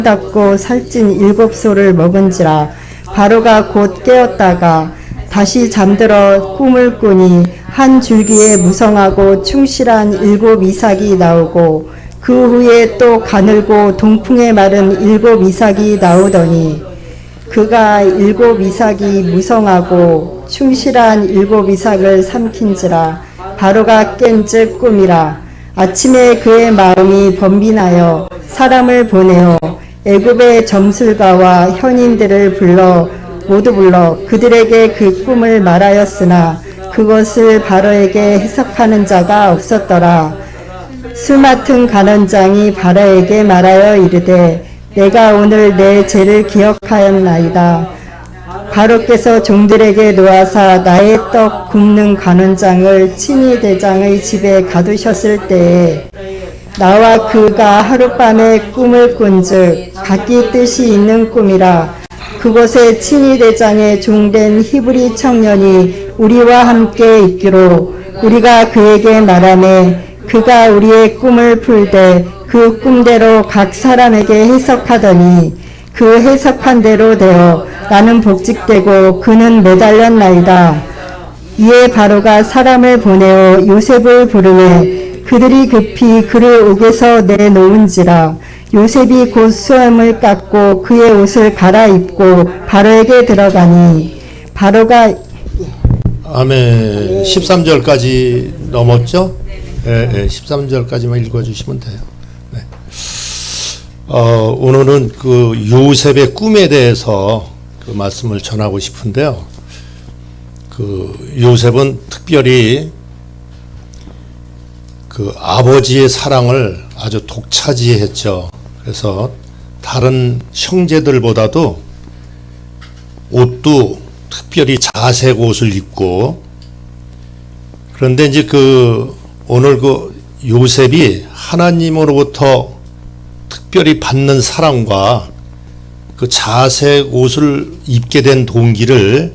닫고 살찐 7소를 먹은지라. 바로가 곧 깨었다가 다시 잠들어 꿈을 꾸니 한 줄기에 무성하고 충실한 7 이삭이 나오고 그 후에 또 가늘고 동풍에 마른 7 이삭이 나오더니 그가 7 이삭이 무성하고 충실한 7 이삭을 삼킨지라. 바로가 깬즉 꿈이라. 아침에 그의 마음이 번민하여 사람을 보내어 애굽의 점술가와 현인들을 모두 불러 그들에게 그 꿈을 말하였으나 그것을 바로에게 해석하는 자가 없었더라. 술 맡은 간원장이 바로에게 말하여 이르되 내가 오늘 내 죄를 기억하였나이다. 바로께서 종들에게 놓아사 나의 떡 굽는 간원장을 친위 대장의 집에 가두셨을 때에 나와 그가 하룻밤에 꿈을 꾼즉 각기 뜻이 있는 꿈이라. 그곳에 친위 대장의 종된 히브리 청년이 우리와 함께 있기로 우리가 그에게 말하매 그가 우리의 꿈을 풀되 그 꿈대로 각 사람에게 해석하더니 그 해석한 대로 되어 나는 복직되고 그는 매달렸나이다. 이에 바로가 사람을 보내어 요셉을 부르매 그들이 급히 그를 옥에서 내놓은지라. 요셉이 곧 수염을 깎고 그의 옷을 갈아입고 바로에게 들어가니 바로가 아멘. 13절까지 넘었죠? 네, 13절까지만 읽어주시면 돼요. 네. 오늘은 그 요셉의 꿈에 대해서 그 말씀을 전하고 싶은데요. 그 요셉은 특별히 그 아버지의 사랑을 아주 독차지했죠. 그래서 다른 형제들보다도 옷도 특별히 자색 옷을 입고, 그런데 이제 오늘 요셉이 하나님으로부터 특별히 받는 사랑과 그 자색 옷을 입게 된 동기를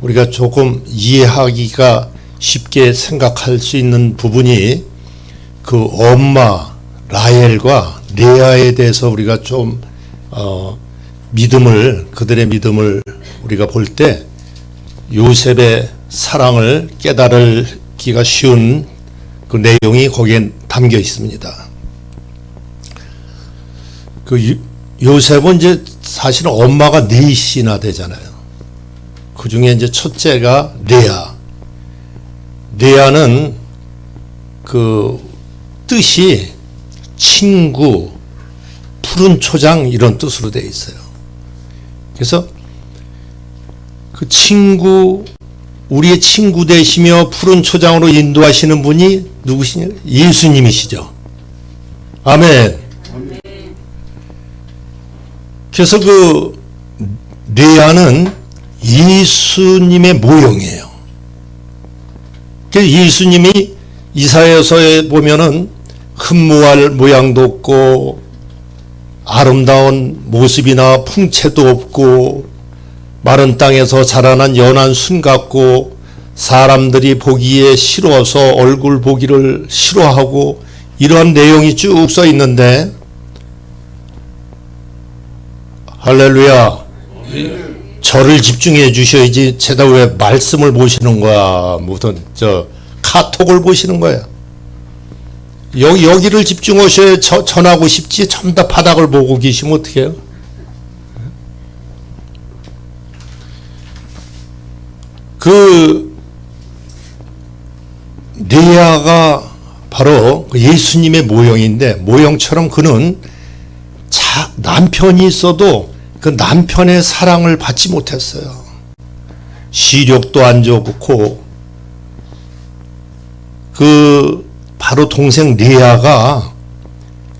우리가 조금 이해하기가 쉽게 생각할 수 있는 부분이 그 엄마 라헬과 레아에 대해서 우리가 좀 그들의 믿음을 우리가 볼 때 요셉의 사랑을 깨달기가 쉬운 그 내용이 거기에 담겨 있습니다. 그 요셉은 이제 사실은 엄마가 넷이나 되잖아요. 그 중에 이제 첫째가 레아. 레아는 그 뜻이 친구, 푸른 초장 이런 뜻으로 되어 있어요. 그래서 그 우리의 친구 되시며 푸른 초장으로 인도하시는 분이 누구시냐? 예수님이시죠. 아멘. 그래서 그 레아는 예수님의 모형이에요. 그래서 예수님이 이사야서에 보면은 흠모할 모양도 없고 아름다운 모습이나 풍채도 없고 마른 땅에서 자라난 연한 순 같고 사람들이 보기에 싫어서 얼굴 보기를 싫어하고 이러한 내용이 쭉 써 있는데, 할렐루야. 저를 집중해 주셔야지. 제가 왜 말씀을 보시는 거야? 무슨 카톡을 보시는 거야? 여기를 집중하셔야 전하고 싶지. 전부 다 바닥을 보고 계시면 어떡해요? 그 레아가 바로 예수님의 모형인데, 모형처럼 그는 남편이 있어도 그 남편의 사랑을 받지 못했어요. 시력도 안 좋고, 바로 동생 레아가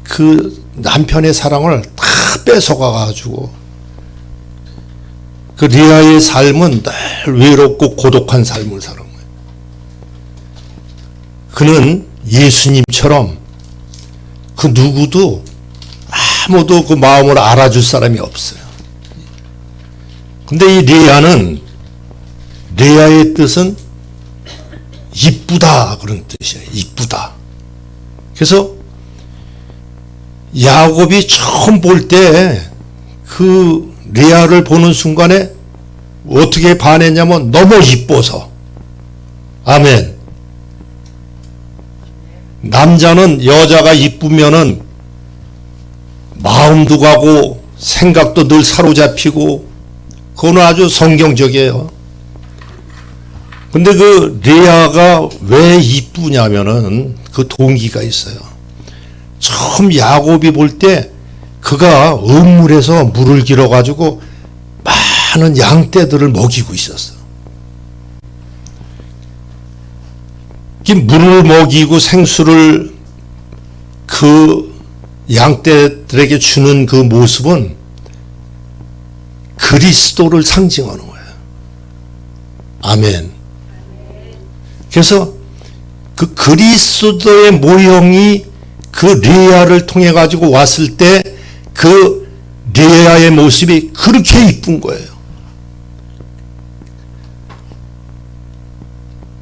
그 남편의 사랑을 다 뺏어가가지고, 그 레아의 삶은 늘 외롭고 고독한 삶을 사는 거예요. 그는 예수님처럼 그 누구도 아무도 그 마음을 알아줄 사람이 없어요. 근데 이 레아의 뜻은 이쁘다 그런 뜻이에요. 이쁘다. 그래서 야곱이 처음 볼 때 그 레아를 보는 순간에 어떻게 반했냐면 너무 이뻐서. 아멘. 남자는 여자가 이쁘면은 마음도 가고 생각도 늘 사로잡히고 그건 아주 성경적이에요. 근데 그 레아가 왜 이쁘냐면은 그 동기가 있어요. 처음 야곱이 볼 때 그가 음물에서 물을 길어 가지고 많은 양떼들을 먹이고 있었어. 물을 먹이고 생수를 그 양떼들에게 주는 그 모습은 그리스도를 상징하는 거예요. 아멘. 그래서 그 그리스도의 모형이 그 레아를 통해 가지고 왔을 때 그 레아의 모습이 그렇게 이쁜 거예요.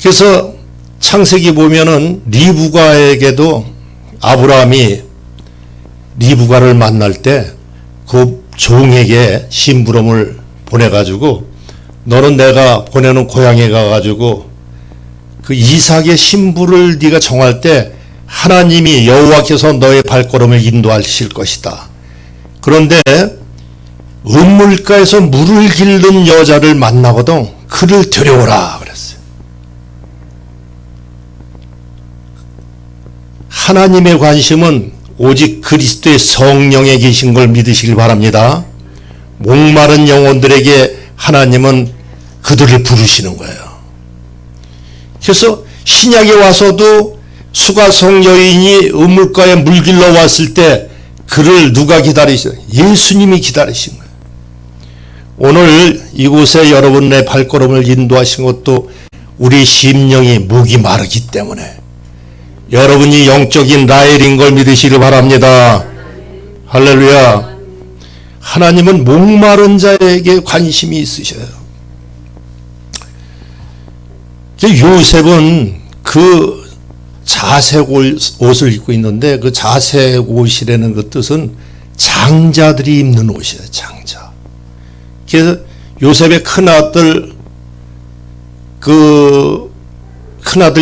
그래서 창세기 보면은 리브가에게도 아브라함이 리브가를 만날 때 그 종에게 심부름을 보내가지고 너는 내가 보내는 고향에 가가지고 그 이삭의 신부를 네가 정할 때 하나님이 여호와께서 너의 발걸음을 인도하실 것이다. 그런데 음물가에서 물을 길는 여자를 만나거든 그를 데려오라 그랬어요. 하나님의 관심은 오직 그리스도의 성령에 계신 걸 믿으시길 바랍니다. 목마른 영혼들에게 하나님은 그들을 부르시는 거예요. 그래서 신약에 와서도 수가성 여인이 우물가에 물 길러 왔을 때 그를 누가 기다리시나요? 예수님이 기다리신 거예요. 오늘 이곳에 여러분의 발걸음을 인도하신 것도 우리 심령이 목이 마르기 때문에 여러분이 영적인 라헬인 걸 믿으시길 바랍니다. 할렐루야. 하나님은 목마른 자에게 관심이 있으셔요. 요셉은 그 자색 옷을 입고 있는데 그 자색 옷이라는 그 뜻은 장자들이 입는 옷이에요. 장자. 그래서 요셉의 큰아들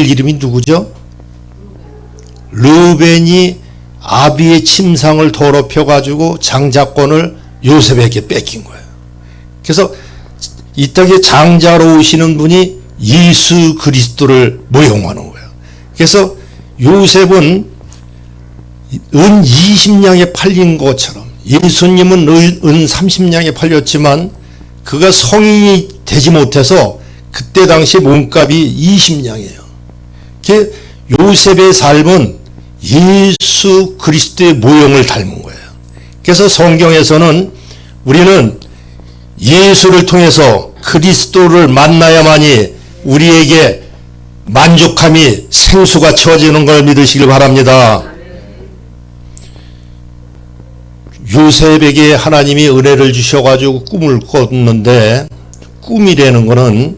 이름이 누구죠? 르벤이 아비의 침상을 더럽혀 가지고 장자권을 요셉에게 뺏긴 거예요. 그래서 이 땅에 장자로 오시는 분이 예수 그리스도를 모형하는 거예요. 그래서 요셉은 은 20냥에 팔린 것처럼 예수님은 은 30냥에 팔렸지만 그가 성인이 되지 못해서 그때 당시 몸값이 20냥이에요. 요셉의 삶은 예수 그리스도의 모형을 닮은 거예요. 그래서 성경에서는 우리는 예수를 통해서 그리스도를 만나야만이 우리에게 만족함이 생수가 채워지는 걸 믿으시길 바랍니다. 요셉에게 하나님이 은혜를 주셔가지고 꿈을 꿨는데 꿈이라는 거는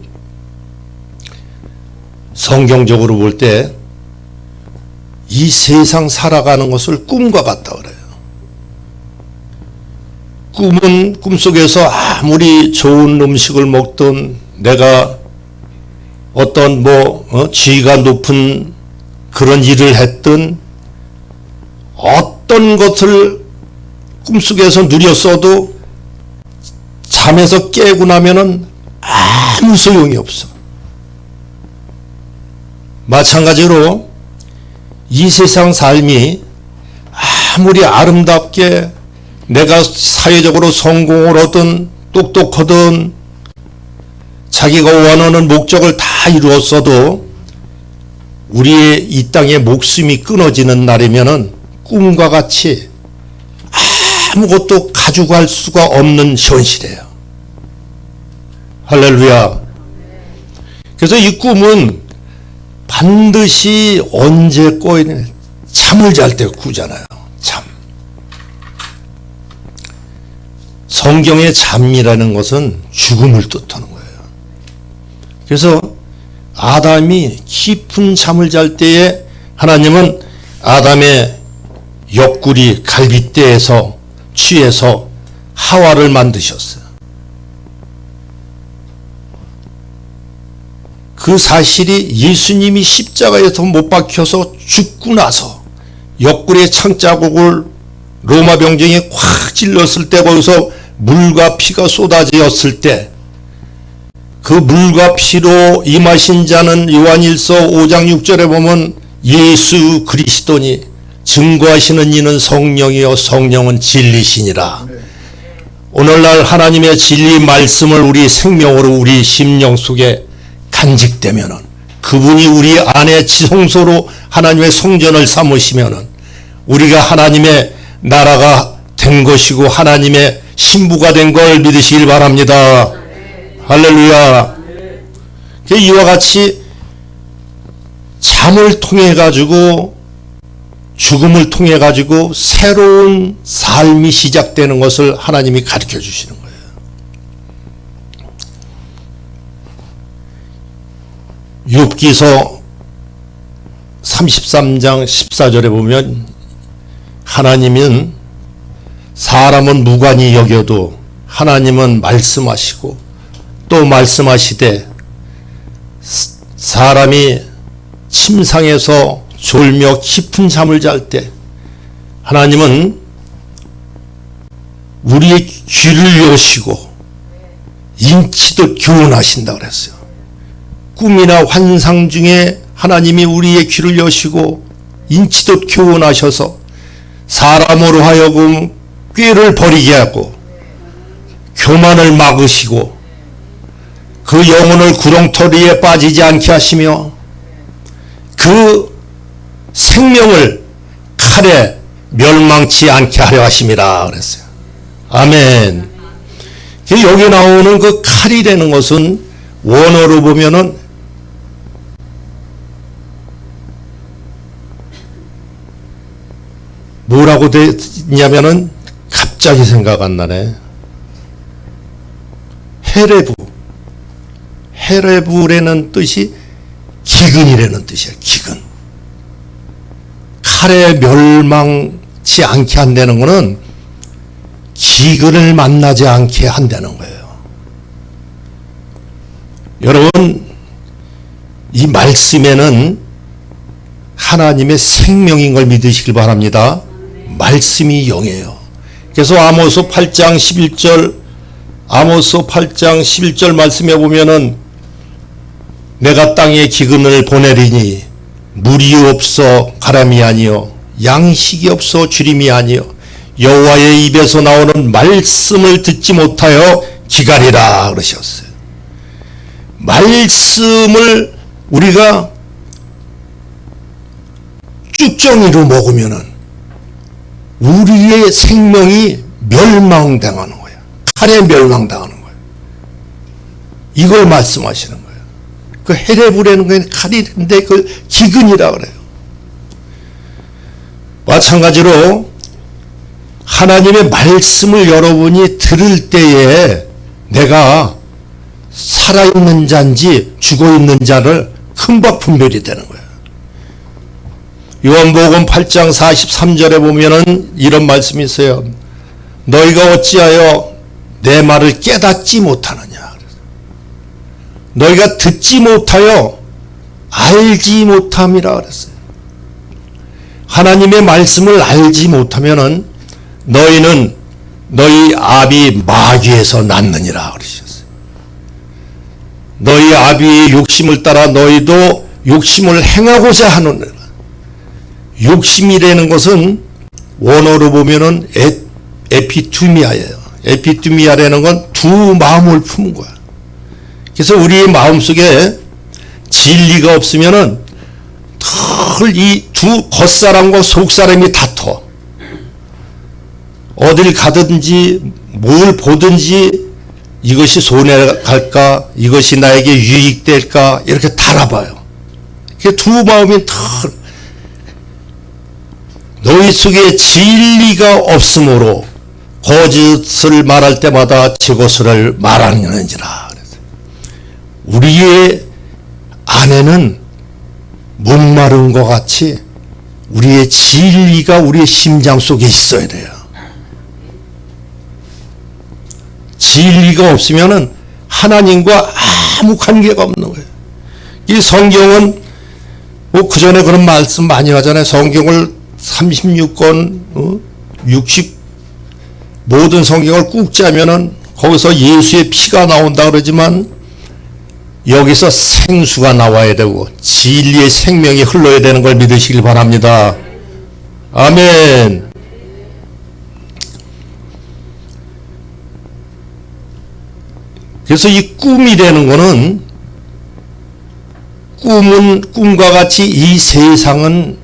성경적으로 볼 때 이 세상 살아가는 것을 꿈과 같다 그래요. 꿈은 꿈속에서 아무리 좋은 음식을 먹든 내가 어떤 지위가 높은 그런 일을 했든 어떤 것을 꿈속에서 누렸어도 잠에서 깨고 나면은 아무 소용이 없어. 마찬가지로 이 세상 삶이 아무리 아름답게 내가 사회적으로 성공을 하든 똑똑하든 자기가 원하는 목적을 다 이루었어도 우리의 이 땅의 목숨이 끊어지는 날이면은 꿈과 같이 아무것도 가져갈 수가 없는 현실이에요. 할렐루야. 그래서 이 꿈은 반드시 언제 꿔있는 잠을 잘 때 꾸잖아요. 잠. 성경의 잠이라는 것은 죽음을 뜻하는 거예요. 그래서 아담이 깊은 잠을 잘 때에 하나님은 아담의 옆구리 갈빗대에서 취해서 하와를 만드셨어요. 그 사실이 예수님이 십자가에서 못 박혀서 죽고 나서 옆구리에 창자국을 로마 병정이 콱 찔렀을 때 거기서 물과 피가 쏟아졌을 때 그 물과 피로 임하신 자는 요한일서 5장 6절에 보면 예수 그리스도니 증거하시는 이는 성령이요 성령은 진리시니라. 오늘날 하나님의 진리 말씀을 우리 생명으로 우리 심령 속에 간직되면은 그분이 우리 안에 지성소로 하나님의 성전을 삼으시면은 우리가 하나님의 나라가 된 것이고 하나님의 신부가 된 걸 믿으시길 바랍니다. 할렐루야. 이와 같이 잠을 통해 가지고 죽음을 통해 가지고 새로운 삶이 시작되는 것을 하나님이 가르쳐 주시는 거예요. 욥기서 33장 14절에 보면 하나님은 사람은 무관히 여겨도 하나님은 말씀하시고 또 말씀하시되 사람이 침상에서 졸며 깊은 잠을 잘 때 하나님은 우리의 귀를 여시고 인치도 교훈하신다 그랬어요. 꿈이나 환상 중에 하나님이 우리의 귀를 여시고 인치도 교훈하셔서 사람으로 하여금 꾀를 버리게 하고 교만을 막으시고 그 영혼을 구렁텅이에 빠지지 않게 하시며 그 생명을 칼에 멸망치 않게 하려 하심이라 그랬어요. 아멘. 여기 나오는 그 칼이라는 것은 원어로 보면은 뭐라고 되냐면은 갑자기 생각 안 나네. 헤레브라는 뜻이 기근이라는 뜻이야. 기근. 칼에 멸망치 않게 한다는 것은 기근을 만나지 않게 한다는 거예요. 여러분, 이 말씀에는 하나님의 생명인 걸 믿으시길 바랍니다. 말씀이 영이에요. 그래서 아모스 8장 11절 말씀에 보면은 내가 땅에 기근을 보내리니 물이 없어 가람이 아니요 양식이 없어 주림이 아니요 여호와의 입에서 나오는 말씀을 듣지 못하여 기갈이라 그러셨어요. 말씀을 우리가 쭉정이로 먹으면은 우리의 생명이 멸망당하는 거예요. 칼에 멸망당하는 거예요. 이걸 말씀하시는 거예요. 그 헤레브라는 건 칼인데 그 기근이라 그래요. 마찬가지로 하나님의 말씀을 여러분이 들을 때에 내가 살아있는 자인지 죽어있는 자를 금방 분별이 되는 거예요. 요한복음 8장 43절에 보면은 이런 말씀이 있어요. 너희가 어찌하여 내 말을 깨닫지 못하느냐. 너희가 듣지 못하여 알지 못함이라 그랬어요. 하나님의 말씀을 알지 못하면은 너희는 너희 아비 마귀에서 났느니라 그러셨어요. 너희 아비의 욕심을 따라 너희도 욕심을 행하고자 하느니라. 욕심이라는 것은 원어로 보면은 에피투미아예요. 에피투미아라는 건 두 마음을 품은 거야. 그래서 우리 마음속에 진리가 없으면은 늘 이 두 겉사람과 속사람이 다퉈. 어딜 가든지 뭘 보든지 이것이 손해 갈까, 이것이 나에게 유익될까 이렇게 달아봐요. 두 마음이 늘 너희 속에 진리가 없으므로 거짓을 말할 때마다 제 것을 말하느니라. 우리의 안에는 목마른 것 같이 우리의 진리가 우리의 심장 속에 있어야 돼요. 진리가 없으면은 하나님과 아무 관계가 없는 거예요. 이 성경은 뭐 그전에 그런 말씀 많이 하잖아요. 성경을 36권, 60 모든 성경을 꾹 짜면은 거기서 예수의 피가 나온다 그러지만 여기서 생수가 나와야 되고 진리의 생명이 흘러야 되는 걸 믿으시길 바랍니다. 아멘. 그래서 이 꿈이라는 거는 꿈은 꿈과 같이 이 세상은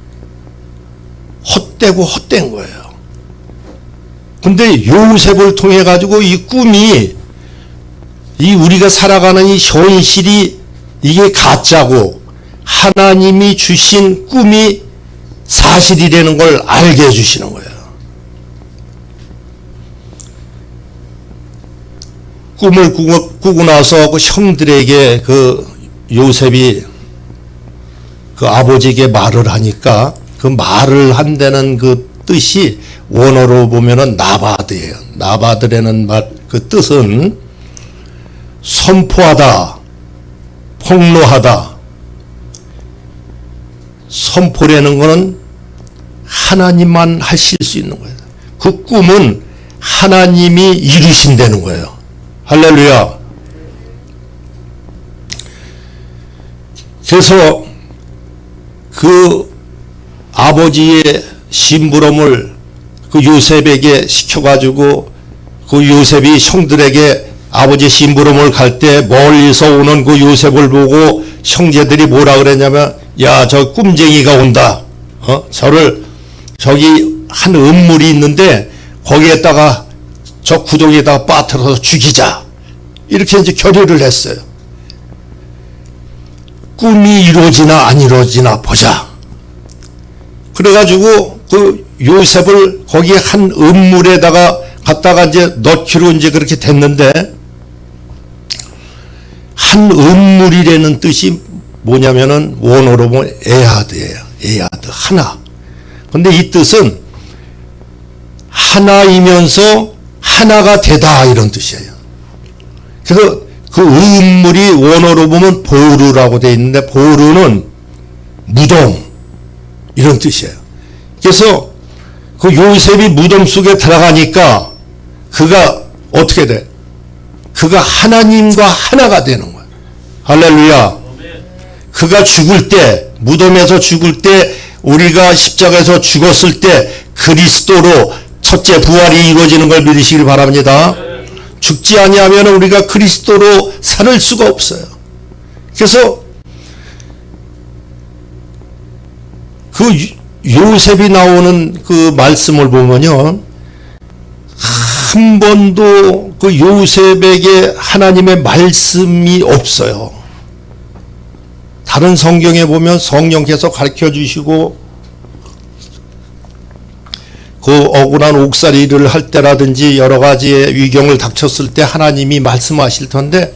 헛되고 헛된 거예요. 근데 요셉을 통해 가지고 이 꿈이 이 우리가 살아가는 이 현실이 이게 가짜고 하나님이 주신 꿈이 사실이라는 걸 알게 해주시는 거예요. 꿈을 꾸고 나서 그 형들에게 그 요셉이 그 아버지에게 말을 하니까 그 말을 한다는 그 뜻이 원어로 보면은 나바드예요. 나바드라는 말, 그 뜻은 선포하다, 폭로하다. 선포라는 것은 하나님만 하실 수 있는 거예요. 그 꿈은 하나님이 이루신다는 거예요. 할렐루야. 그래서 그 아버지의 심부름을 그 요셉에게 시켜가지고 그 요셉이 형들에게 아버지 심부름을 갈 때 멀리서 오는 그 요셉을 보고 형제들이 뭐라 그랬냐면 야, 저 꿈쟁이가 온다. 저를 저기 한 음물이 있는데 거기에다가 저 구덩이에다가 빠뜨려서 죽이자. 이렇게 이제 결의를 했어요. 꿈이 이루어지나 안 이루어지나 보자. 그래가지고 그 요셉을 거기 한 음물에다가 갖다가 이제 넣기로 이제 그렇게 됐는데 한 음물이라는 뜻이 뭐냐면은 원어로 보면 에하드예요. 에하드, 하나. 근데 이 뜻은 하나이면서 하나가 되다 이런 뜻이에요. 그래서 그 음물이 원어로 보면 보루라고 되어 있는데 보루는 무덤 이런 뜻이에요. 그래서 그 요셉이 무덤 속에 들어가니까 그가 어떻게 돼? 그가 하나님과 하나가 되는 거야. 할렐루야. 그가 죽을 때, 무덤에서 죽을 때, 우리가 십자가에서 죽었을 때 그리스도로 첫째 부활이 이루어지는 걸 믿으시길 바랍니다. 죽지 아니하면 우리가 그리스도로 살 수가 없어요. 그래서 그 요셉이 나오는 그 말씀을 보면요, 한 번도 그 요셉에게 하나님의 말씀이 없어요. 다른 성경에 보면 성령께서 가르쳐 주시고 그 억울한 옥살이를 할 때라든지 여러 가지의 위경을 닥쳤을 때 하나님이 말씀하실 텐데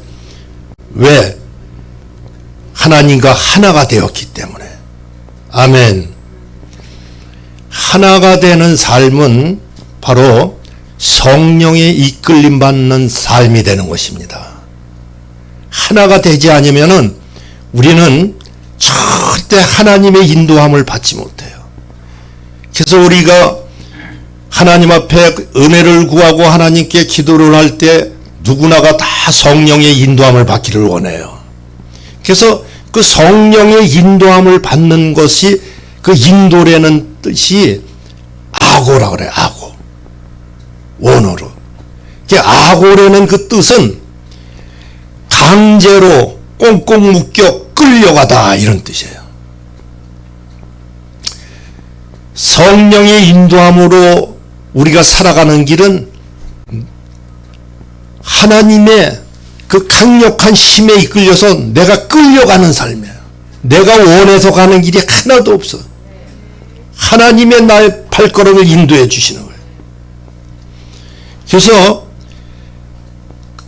왜? 하나님과 하나가 되었기 때문에. 아멘. 하나가 되는 삶은 바로 성령의 이끌림 받는 삶이 되는 것입니다. 하나가 되지 않으면은 우리는 절대 하나님의 인도함을 받지 못해요. 그래서 우리가 하나님 앞에 은혜를 구하고 하나님께 기도를 할 때 누구나가 다 성령의 인도함을 받기를 원해요. 그래서 그 성령의 인도함을 받는 것이 그 인도라는 뜻이 아고라 그래요. 아고. 원어로. 아고라는 그 뜻은 강제로 꽁꽁 묶여 끌려가다 이런 뜻이에요. 성령의 인도함으로 우리가 살아가는 길은 하나님의 그 강력한 힘에 이끌려서 내가 끌려가는 삶이에요. 내가 원해서 가는 길이 하나도 없어. 하나님의 나의 발걸음을 인도해 주시는 거예요. 그래서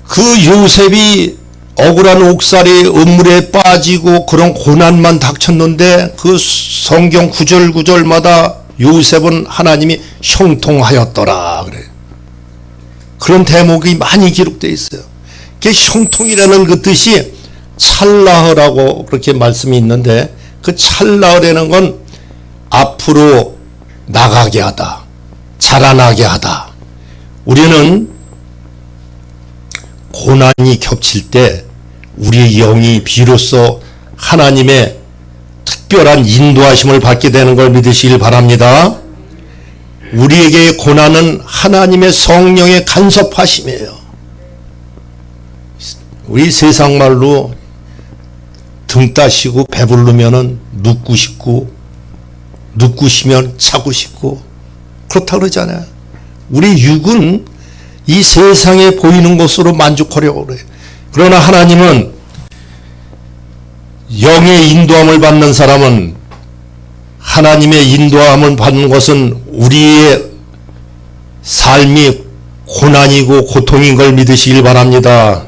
그 요셉이 억울한 옥살이 음물에 빠지고 그런 고난만 닥쳤는데 그 성경 구절구절마다 요셉은 하나님이 형통하였더라 그래요. 그런 대목이 많이 기록되어 있어요. 그 형통이라는 그 뜻이 찰나허라고 그렇게 말씀이 있는데, 그 찰나허라는 건 앞으로 나가게 하다, 자라나게 하다. 우리는 고난이 겹칠 때 우리의 영이 비로소 하나님의 특별한 인도하심을 받게 되는 걸 믿으시길 바랍니다. 우리에게 고난은 하나님의 성령의 간섭하심이에요. 우리 세상 말로 등 따시고 배부르면은 눕고 싶고, 눕고 쉬면 자고 싶고 그렇다 그러잖아요. 우리 육은 이 세상에 보이는 것으로 만족하려고 그래요. 그러나 하나님은 영의 인도함을 받는 사람은, 하나님의 인도함을 받는 것은 우리의 삶이 고난이고 고통인 걸 믿으시길 바랍니다.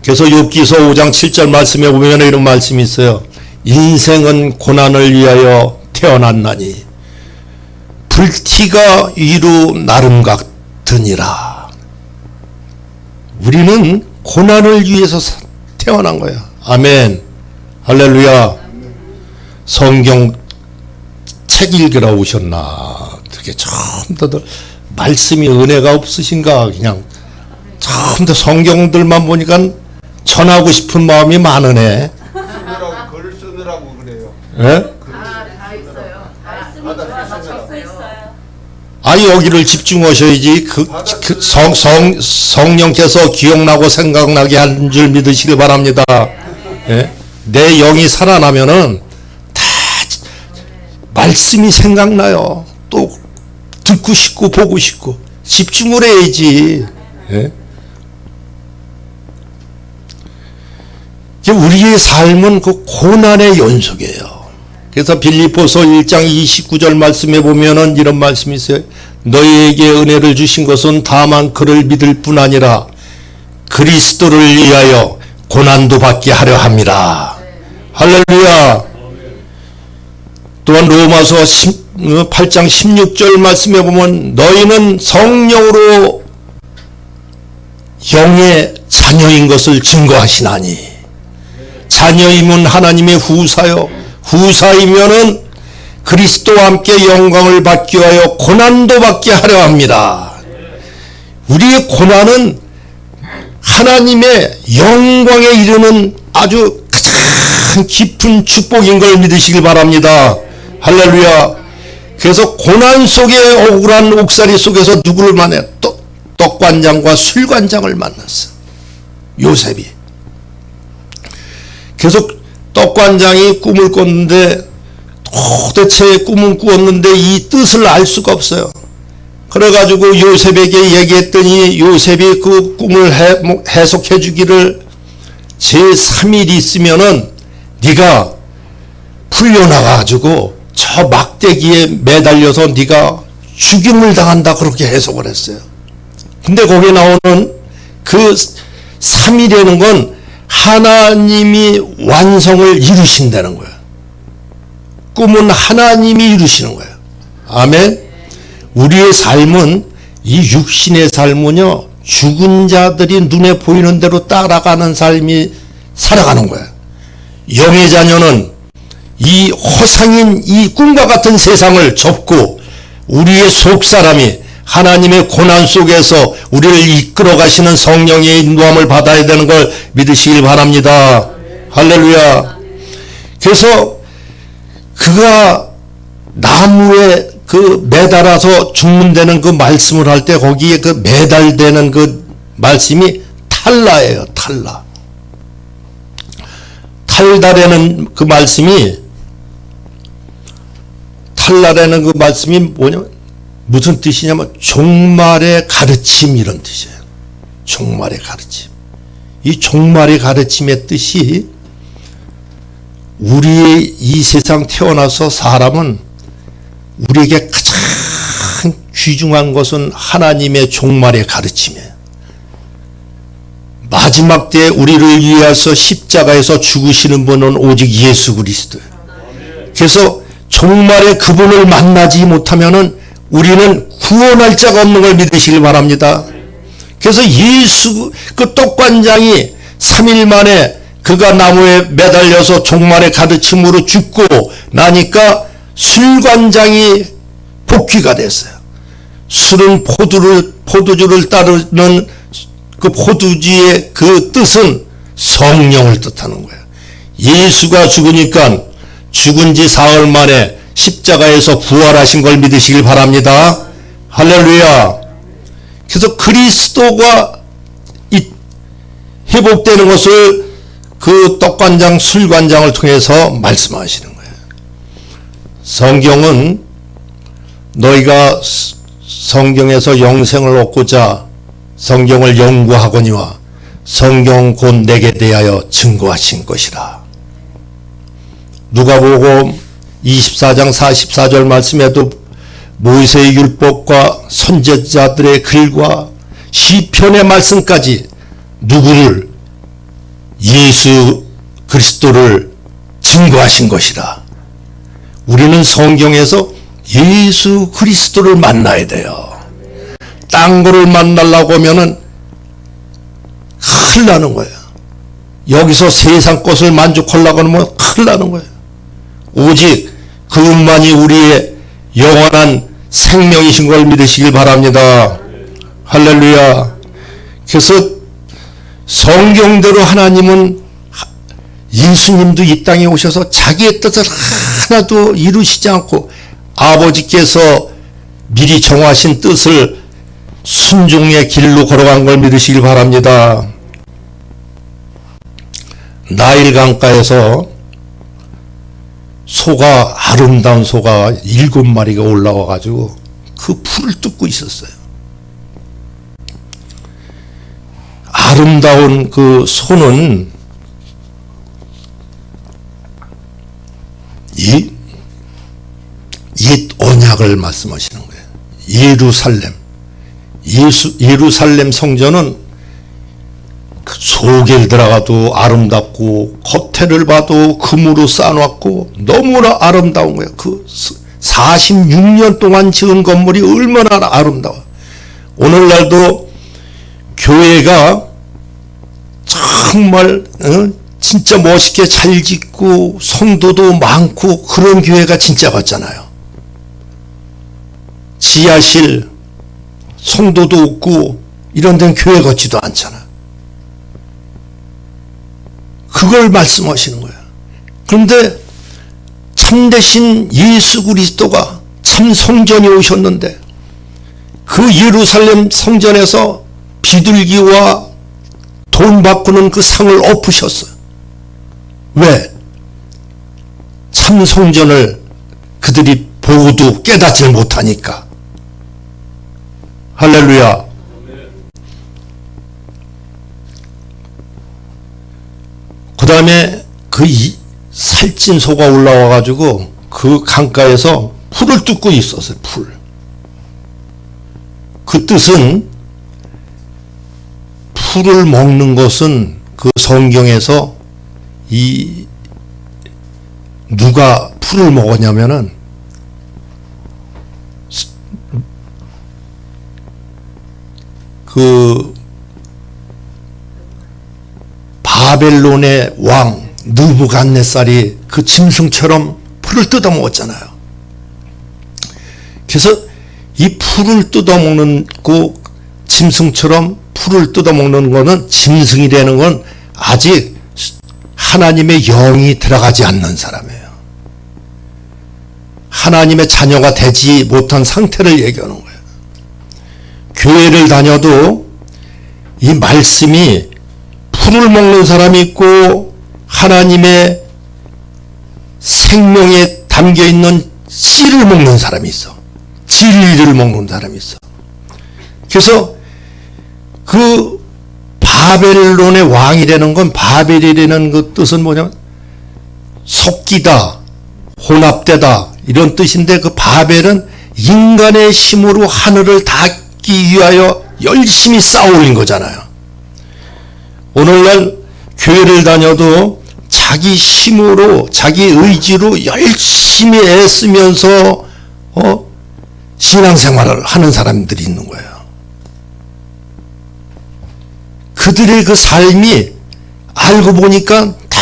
그래서 욥기서 5장 7절 말씀에 보면 이런 말씀이 있어요. 인생은 고난을 위하여 태어났나니 불티가 위로 나름 같으니라. 우리는 고난을 위해서 태어난 거야. 아멘. 할렐루야. 성경 책 읽으러 오셨나? 어떻게 처음부터 말씀이 은혜가 없으신가? 그냥 처음부터 성경들만 보니까 전하고 싶은 마음이 많으네. 쓰느라고, 글을 쓰느라고 그래요. 예? 다 있어요. 말씀이 좋아서 적고 있어요. 여기를 집중하셔야지. 성령께서 기억나고 생각나게 하는 줄 믿으시길 바랍니다. 예? 내 영이 살아나면은 다 말씀이 생각나요. 또 듣고 싶고 보고 싶고 집중을 해야지. 예? 우리의 삶은 그 고난의 연속이에요. 그래서 빌립보서 1장 29절 말씀에 보면은 이런 말씀이 있어요. 너희에게 은혜를 주신 것은 다만 그를 믿을 뿐 아니라 그리스도를 위하여 고난도 받게 하려 함이라. 할렐루야. 또한 로마서 8장 16절 말씀에 보면 너희는 성령으로 영의 자녀인 것을 증거하시나니, 자녀이면 하나님의 후사요, 후사이면은 그리스도와 함께 영광을 받기 위하여 고난도 받게 하려 합니다. 우리의 고난은 하나님의 영광에 이르는 아주 가장 깊은 축복인 걸 믿으시길 바랍니다. 할렐루야. 그래서 고난 속에 억울한 옥살이 속에서 누구를 만나요? 떡관장과 술관장을 만났어, 요셉이. 계속 떡관장이 꿈을 꿨는데 도대체 꿈은 꾸었는데 이 뜻을 알 수가 없어요. 그래가지고 요셉에게 얘기했더니 요셉이 그 꿈을 해석해 주기를 제3일 있으면은 네가 풀려나가가지고 저 막대기에 매달려서 네가 죽임을 당한다, 그렇게 해석을 했어요. 근데 거기에 나오는 그 3일이라는 건 하나님이 완성을 이루신다는 거예요. 꿈은 하나님이 이루시는 거예요. 아멘. 우리의 삶은, 이 육신의 삶은요, 죽은 자들이 눈에 보이는 대로 따라가는 삶이 살아가는 거예요. 영의 자녀는 이 허상인 이 꿈과 같은 세상을 접고 우리의 속사람이 하나님의 고난 속에서 우리를 이끌어 가시는 성령의 인도함을 받아야 되는 걸 믿으시길 바랍니다. 할렐루야. 그래서 그가 나무에 그 매달아서 죽는다는 그 말씀을 할 때 거기에 그 매달되는 그 말씀이 탈라예요. 탈라. 탈다라는 그 말씀이, 탈라라는 그 말씀이 뭐냐면 무슨 뜻이냐면 종말의 가르침, 이런 뜻이에요. 종말의 가르침. 이 종말의 가르침의 뜻이, 우리 이 세상 태어나서 사람은 우리에게 가장 귀중한 것은 하나님의 종말의 가르침이에요. 마지막 때 우리를 위해서 십자가에서 죽으시는 분은 오직 예수 그리스도예요. 그래서 종말에 그분을 만나지 못하면은 우리는 구원할 자가 없는 걸 믿으시길 바랍니다. 그래서 예수 그 떡관장이 3일 만에 그가 나무에 매달려서 종말의 가르침으로 죽고 나니까 술관장이 복귀가 됐어요. 술은 포도주를 따르는 그 포도주의 그 뜻은 성령을 뜻하는 거예요. 예수가 죽으니까 죽은 지 사흘 만에 십자가에서 부활하신 걸 믿으시길 바랍니다. 할렐루야. 그래서 그리스도가 회복되는 것을 그 떡관장 술관장을 통해서 말씀하시는 거예요. 성경은 너희가 성경에서 영생을 얻고자 성경을 연구하거니와 성경 곧 내게 대하여 증거하신 것이라. 누가복음 24장 44절 말씀에도 모세의 율법과 선지자들의 글과 시편의 말씀까지 누구를? 예수 그리스도를 증거하신 것이라. 우리는 성경에서 예수 그리스도를 만나야 돼요. 딴 거를 만나려고 하면은 큰일 나는 거예요. 여기서 세상 것을 만족하려고 하면 큰일 나는 거예요. 오직 그분만이 우리의 영원한 생명이신 걸 믿으시길 바랍니다. 할렐루야. 그래서 성경대로 하나님은 예수님도 이 땅에 오셔서 자기의 뜻을 하나도 이루시지 않고 아버지께서 미리 정하신 뜻을 순종의 길로 걸어간 걸 믿으시길 바랍니다. 나일 강가에서 소가, 아름다운 소가 7마리가 올라와 가지고 그 풀을 뜯고 있었어요. 아름다운 그 소는 옛 언약을 말씀하시는 거예요. 예루살렘 성전은 그 속에 들어가도 아름답고 겉에를 봐도 금으로 쌓아놨고 너무나 아름다운 거예요. 그 46년 동안 지은 건물이 얼마나 아름다워. 오늘날도 교회가 정말 진짜 멋있게 잘 짓고 성도도 많고 그런 교회가 진짜 같잖아요. 지하실 성도도 없고 이런 데는 교회 같지도 않잖아. 그걸 말씀하시는 거예요. 그런데 참되신 예수 그리스도가 참 성전이 오셨는데 그 예루살렘 성전에서 비둘기와 돈 바꾸는 그 상을 엎으셨어요. 왜? 참 성전을 그들이 보고도 깨닫지 못하니까. 할렐루야. 그 다음에 그 살찐 소가 올라와 가지고 그 강가에서 풀을 뜯고 있었어요. 풀. 그 뜻은 풀을 먹는 것은 그 성경에서 누가 풀을 먹었냐면은 그 바벨론의 왕 느부갓네살이 그 짐승처럼 풀을 뜯어 먹었잖아요. 그래서 이 풀을 뜯어 먹는 그 짐승처럼 풀을 뜯어 먹는 거는 짐승이 되는 건 아직 하나님의 영이 들어가지 않는 사람이에요. 하나님의 자녀가 되지 못한 상태를 얘기하는 거예요. 교회를 다녀도 이 말씀이 풀을 먹는 사람이 있고 하나님의 생명에 담겨있는 씨를 먹는 사람이 있어. 진리를 먹는 사람이 있어. 그래서 그 바벨론의 왕이라는 건, 바벨이라는 그 뜻은 뭐냐면 섞이다, 혼합되다 이런 뜻인데, 그 바벨은 인간의 힘으로 하늘을 닿기 위하여 열심히 쌓아올린 거잖아요. 오늘날 교회를 다녀도 자기 힘으로 자기 의지로 열심히 애쓰면서 신앙생활을 하는 사람들이 있는 거예요. 그들의 그 삶이 알고 보니까 다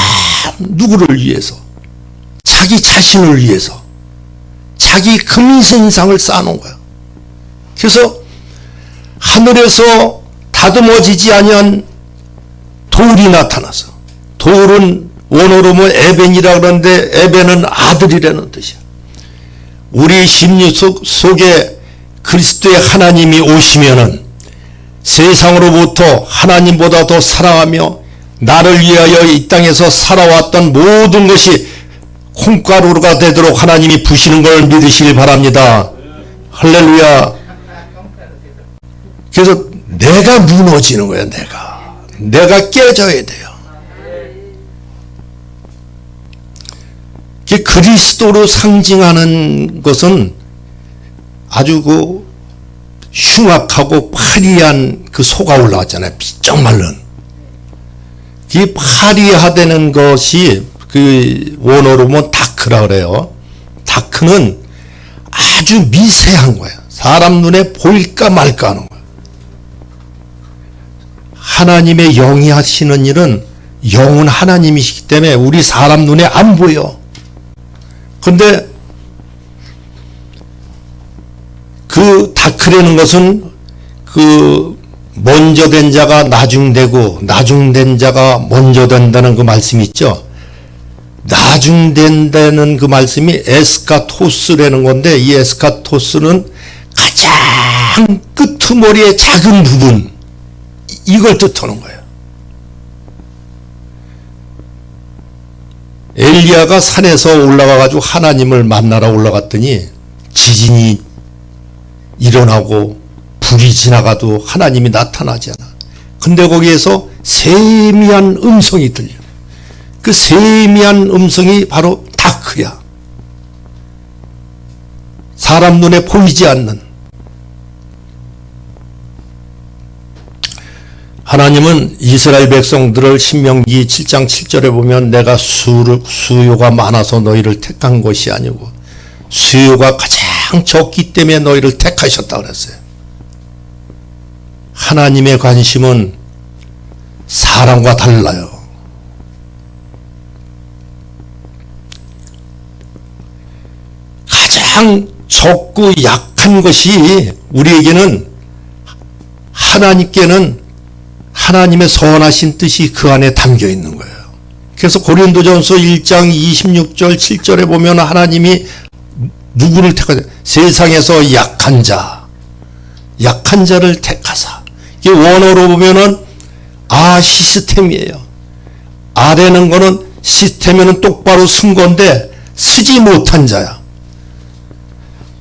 누구를 위해서, 자기 자신을 위해서, 자기 금신상을 쌓아놓은 거예요. 그래서 하늘에서 다듬어지지 아니한 돌이 나타나서, 돌은 원어로 뭐 에벤이라 그러는데 에벤은 아들이라는 뜻이야. 우리 심리 속에 그리스도의 하나님이 오시면은 세상으로부터 하나님보다 더 사랑하며 나를 위하여 이 땅에서 살아왔던 모든 것이 콩가루가 되도록 하나님이 부시는 걸 믿으시길 바랍니다. 할렐루야. 그래서 내가 무너지는 거야. 내가 깨져야 돼요. 그리스도로 상징하는 것은 아주 그 흉악하고 파리한 그 소가 올라왔잖아요. 비쩍 말른. 이 파리하다는 것이 그 원어로 보면 다크라 그래요. 다크는 아주 미세한 거예요. 사람 눈에 보일까 말까 하는 거예요. 하나님의 영이 하시는 일은 영은 하나님이시기 때문에 우리 사람 눈에 안 보여. 근데 그 다크라는 것은 그 먼저 된 자가 나중되고 나중된 자가 먼저 된다는 그 말씀이 있죠. 나중된다는 그 말씀이 에스카토스라는 건데, 이 에스카토스는 가장 끄트머리의 작은 부분, 이걸 뜻하는 거예요. 엘리야가 산에서 올라가 가지고 하나님을 만나러 올라갔더니 지진이 일어나고 불이 지나가도 하나님이 나타나지 않아. 근데 거기에서 세미한 음성이 들려. 그 세미한 음성이 바로 다크야. 사람 눈에 보이지 않는. 하나님은 이스라엘 백성들을 신명기 7장 7절에 보면 내가 수요가 많아서 너희를 택한 것이 아니고 수요가 가장 적기 때문에 너희를 택하셨다 그랬어요. 하나님의 관심은 사람과 달라요. 가장 적고 약한 것이 우리에게는, 하나님께는 하나님의 선하신 뜻이 그 안에 담겨 있는 거예요. 그래서 고린도전서 1장 26절 7절에 보면 하나님이 누구를 택하냐? 세상에서 약한 자를 택하사. 이게 원어로 보면은 시스템이에요. 아라는 거는 시스템에는 똑바로 쓴 건데 쓰지 못한 자야.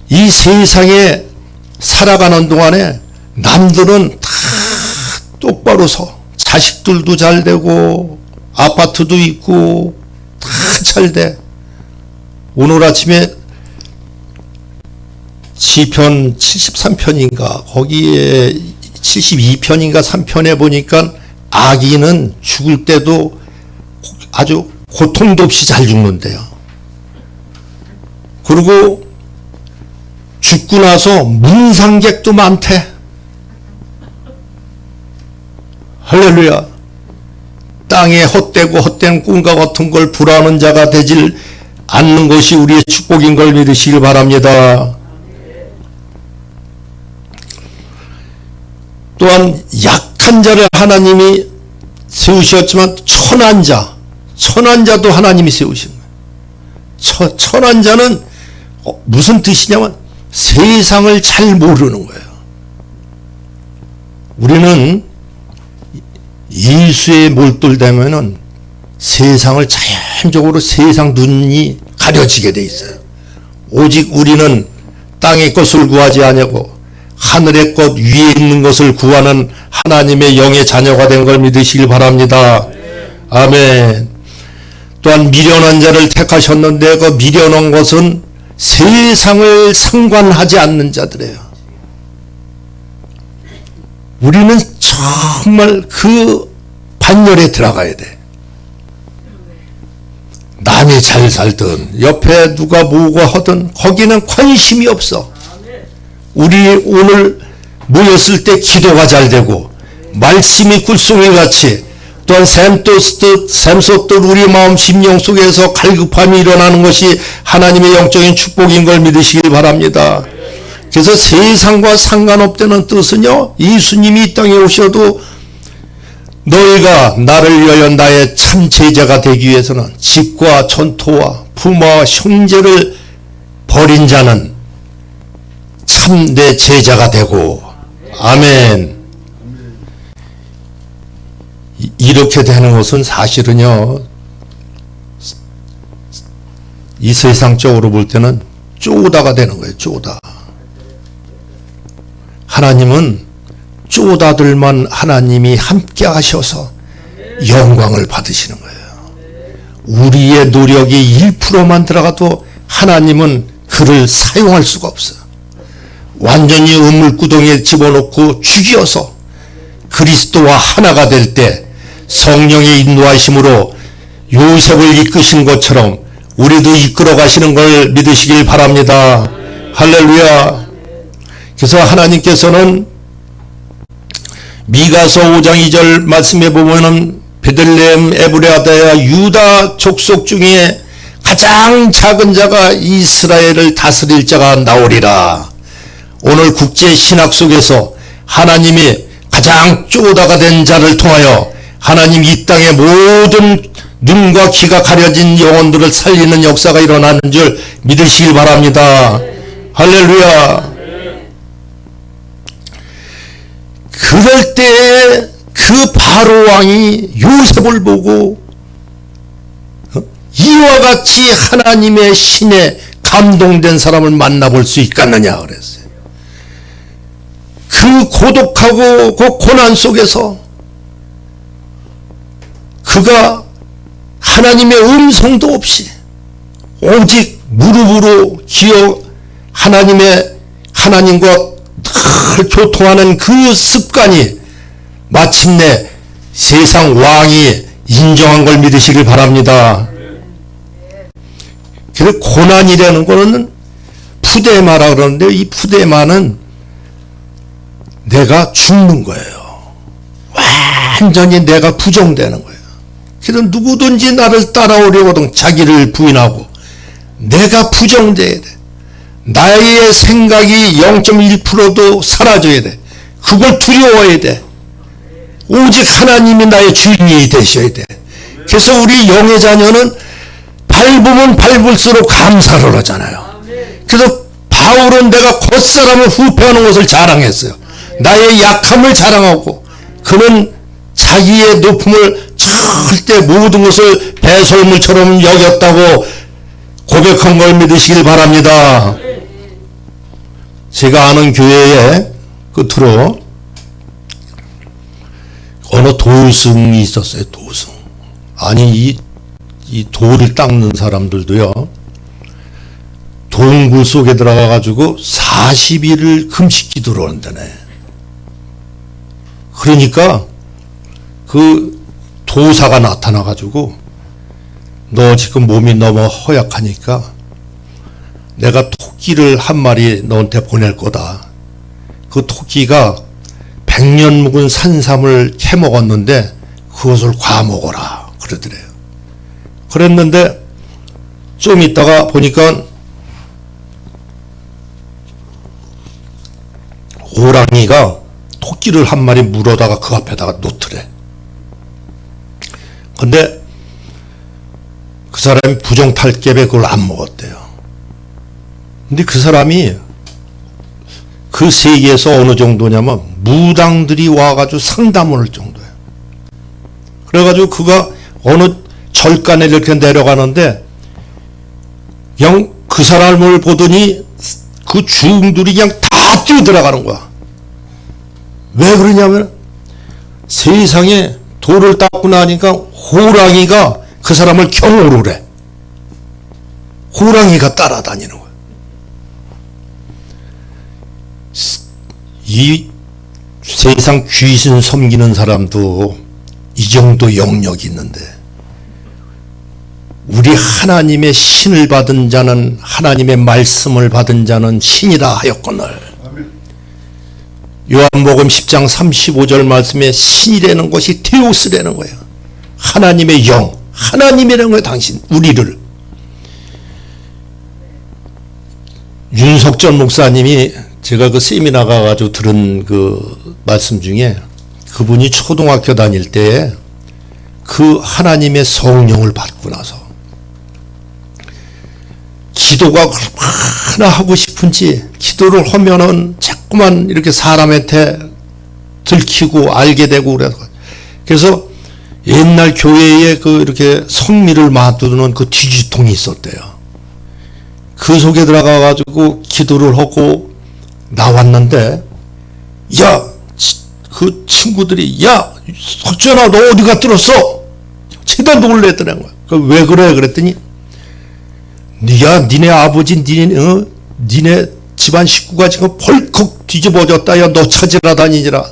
이 세상에 살아가는 동안에 남들은 다 똑바로 서. 자식들도 잘 되고 아파트도 있고 다 잘 돼. 오늘 아침에 시편 73편인가 거기에 72편인가 3편에 보니까 아기는 죽을 때도 아주 고통도 없이 잘 죽는데요. 그리고 죽고 나서 문상객도 많대. 할렐루야. 땅에 헛되고 헛된 꿈과 같은 걸 불하는 자가 되질 않는 것이 우리의 축복인 걸 믿으시길 바랍니다. 또한 약한 자를 하나님이 세우셨지만 천한 자도 하나님이 세우신 거예요. 천한 자는 무슨 뜻이냐면 세상을 잘 모르는 거예요. 우리는 예수에 몰두되면은 세상을 자연적으로 세상 눈이 가려지게 돼 있어요. 오직 우리는 땅의 것을 구하지 아니하고 하늘의 것 위에 있는 것을 구하는 하나님의 영의 자녀가 된 걸 믿으시길 바랍니다. 아멘. 또한 미련한 자를 택하셨는데 그 미련한 것은 세상을 상관하지 않는 자들이에요. 우리는 정말 그 반열에 들어가야 돼. 남이 잘 살든 옆에 누가 뭐가 하든 거기는 관심이 없어. 우리 오늘 모였을 때 기도가 잘 되고 말씀이 꿀송이같이 또한 샘솟듯 우리 마음 심령 속에서 갈급함이 일어나는 것이 하나님의 영적인 축복인 걸 믿으시길 바랍니다. 그래서 세상과 상관없다는 뜻은요, 예수님이 이 땅에 오셔도 너희가 나를 위하여 나의 참 제자가 되기 위해서는 집과 전토와 부모와 형제를 버린 자는 참 내 제자가 되고, 아멘. 이렇게 되는 것은 사실은요, 이 세상적으로 볼 때는 쪼다가 되는 거예요. 쪼다. 하나님은 쪼다들만 하나님이 함께 하셔서 영광을 받으시는 거예요. 우리의 노력이 1%만 들어가도 하나님은 그를 사용할 수가 없어요. 완전히 우물구덩이에 집어넣고 죽여서 그리스도와 하나가 될 때 성령의 인도하심으로 요셉을 이끄신 것처럼 우리도 이끌어 가시는 걸 믿으시길 바랍니다. 할렐루야. 그래서 하나님께서는 미가서 5장 2절 말씀에 보면은 베들레헴 에브라다야 유다 족속 중에 가장 작은 자가 이스라엘을 다스릴 자가 나오리라. 오늘 국제 신학 속에서 하나님이 가장 쪼다가 된 자를 통하여 하나님 이 땅의 모든 눈과 귀가 가려진 영혼들을 살리는 역사가 일어나는 줄 믿으시길 바랍니다. 할렐루야. 그럴 때에 그 바로 왕이 요셉을 보고 이와 같이 하나님의 신에 감동된 사람을 만나볼 수 있겠느냐 그랬어요. 그 고독하고 그 고난 속에서 그가 하나님의 음성도 없이 오직 무릎으로 기어 하나님과 늘 교통하는 그 습관이 마침내 세상 왕이 인정한 걸 믿으시길 바랍니다. 그래서 고난이라는 거는 푸데마라 그러는데 이 푸데마는 내가 죽는 거예요. 완전히 내가 부정되는 거예요. 그래서 누구든지 나를 따라오려거든 자기를 부인하고 내가 부정돼야 돼. 나의 생각이 0.1%도 사라져야 돼. 그걸 두려워해야 돼. 오직 하나님이 나의 주인이 되셔야 돼. 그래서 우리 영의 자녀는 밟으면 밟을수록 감사를 하잖아요. 그래서 바울은 내가 겉사람을 후패하는 것을 자랑했어요. 나의 약함을 자랑하고 그는 자기의 높음을 절대 모든 것을 배설물처럼 여겼다고 고백한 걸 믿으시길 바랍니다. 제가 아는 교회에 끝으로 어느 도승이 있었어요. 도승. 아니 이 돌을 닦는 사람들도요, 동굴 속에 들어가 가지고 40일을 금식 기도를 한다네. 그러니까 그 도사가 나타나 가지고 너 지금 몸이 너무 허약하니까 내가 토끼를 한 마리 너한테 보낼 거다. 그 토끼가 100년 묵은 산삼을 캐먹었는데 그것을 과먹어라 그러더래요. 그랬는데 좀 있다가 보니까 호랑이가 토끼를 한 마리 물어다가 그 앞에다가 놓더래. 근데 그 사람이 부정탈개에 그걸 안 먹었대요. 근데 그 사람이 그 세계에서 어느 정도냐면 무당들이 와가지고 상담을 할 정도예요. 그래가지고 그가 어느 절간에 이렇게 내려가는데 그냥 그 사람을 보더니 그 주웅들이 그냥 다 뛰어들어가는 거야. 왜 그러냐면 세상에 돌을 닦고 나니까 호랑이가 그 사람을 경호를 해. 호랑이가 따라다니는 거야. 이 세상 귀신 섬기는 사람도 이 정도 영역이 있는데 우리 하나님의 신을 받은 자는 하나님의 말씀을 받은 자는 신이라 하였거늘. 요한복음 10장 35절 말씀에 신이라는 것이 테오스라는 거예요. 하나님의 영, 하나님이라는 거예요. 당신, 우리를. 윤석전 목사님이 제가 그 세미나 가가지고 들은 그 말씀 중에 그분이 초등학교 다닐 때 그 하나님의 성령을 받고 나서 기도가 얼마나 하고 싶은지 기도를 하면은 자꾸만 이렇게 사람한테 들키고 알게 되고 그래서 옛날 교회에 그 이렇게 성미를 맞두는 그 뒤지통이 있었대요. 그 속에 들어가 가지고 기도를 하고 나왔는데 야 그 친구들이 야 석전아 너 어디가 들었어? 최단도 놀랬더라는 거야. 왜 그래 그랬더니 니네 아버지 니네 집안 식구가 지금 벌컥 뒤집어졌다. 야 너 찾으러 다니지라.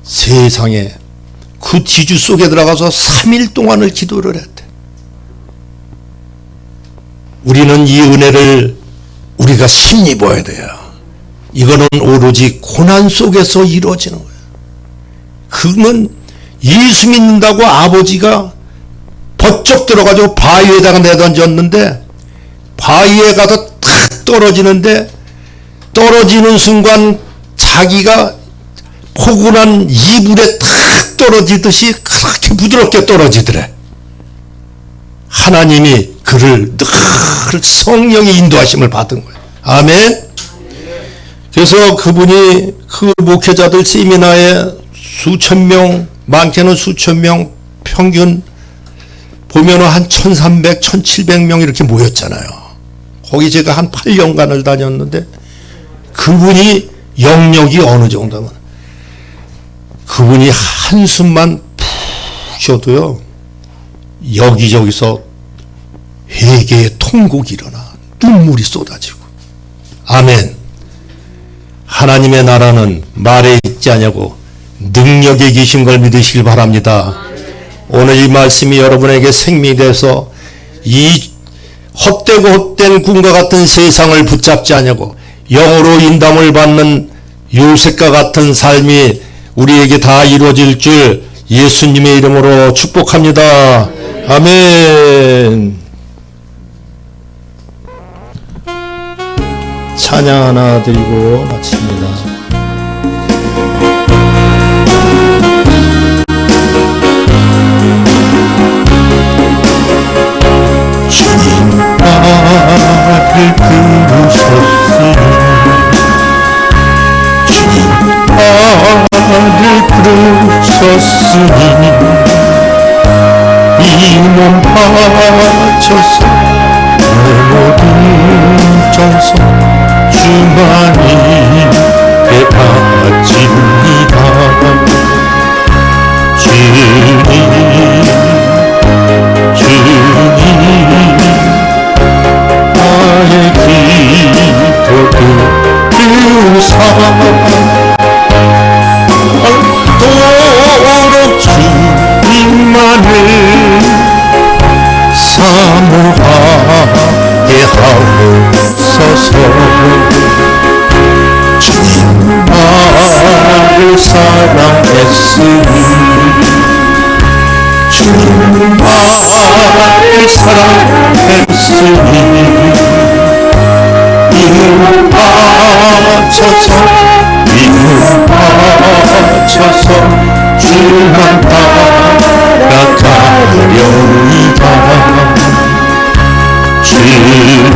세상에 그 뒤주 속에 들어가서 3일 동안을 기도를 했대. 우리는 이 은혜를 우리가 힘입어야 돼요. 이거는 오로지 고난 속에서 이루어지는 거예요. 그는 예수 믿는다고 아버지가 번쩍 들어가지고 바위에다가 내던졌는데 바위에 가서 탁 떨어지는데 떨어지는 순간 자기가 포근한 이불에 탁 떨어지듯이 그렇게 부드럽게 떨어지더래. 하나님이 그를 늘 성령의 인도하심을 받은 거예요. 아멘. 그래서 그분이 그 목회자들 세미나에 수천 명, 많게는 수천 명, 평균 보면은 한 1300, 1700명 이렇게 모였잖아요. 거기 제가 한 8년간을 다녔는데 그분이 영역이 어느 정도면 그분이 한숨만 푹 쉬어도요 여기저기서 회개의 통곡이 일어나 눈물이 쏟아지고. 아멘. 하나님의 나라는 말에 있지 않냐고 능력에 계신 걸 믿으시길 바랍니다. 오늘 이 말씀이 여러분에게 생명이 돼서 이 헛되고 헛된 꿈과 같은 세상을 붙잡지 않냐고 영으로 인담을 받는 요셉과 같은 삶이 우리에게 다 이루어질 줄 예수님의 이름으로 축복합니다. 아멘. 찬양 하나 드리고 마칩니다. 주님 나를 부르셨으니 주님 나를 부르셨으니 이 몸 바쳐서 내 모든 정성 주님께 바칩니다. 주님 나의 기도 들으사 도록 주님만을 사모하게 하옵소서. 주님 나를 사랑했으니 주님 나를 사랑했으니 이름 바쳐서 주만 따라가려니까. 주님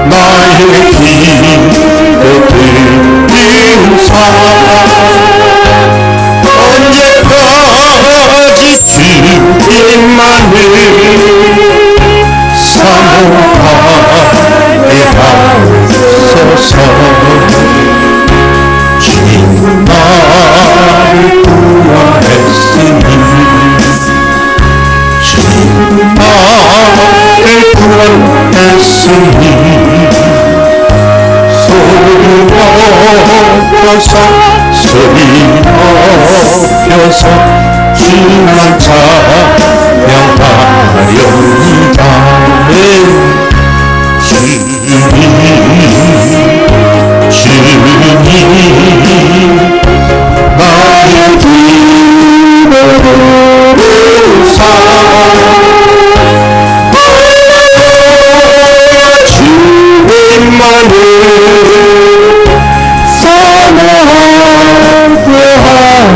나의 기도 들으사 언제까지 주님만을 사모하게 하소서. 높여서 소리 높여서 주만 찬양하렵니다. 주님 나의 기도를 사 주님만을 사랑하게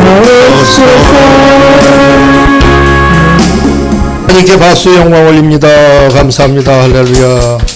하옵소서. 하나님께 박수 영광 올립니다. 감사합니다. 할렐루야.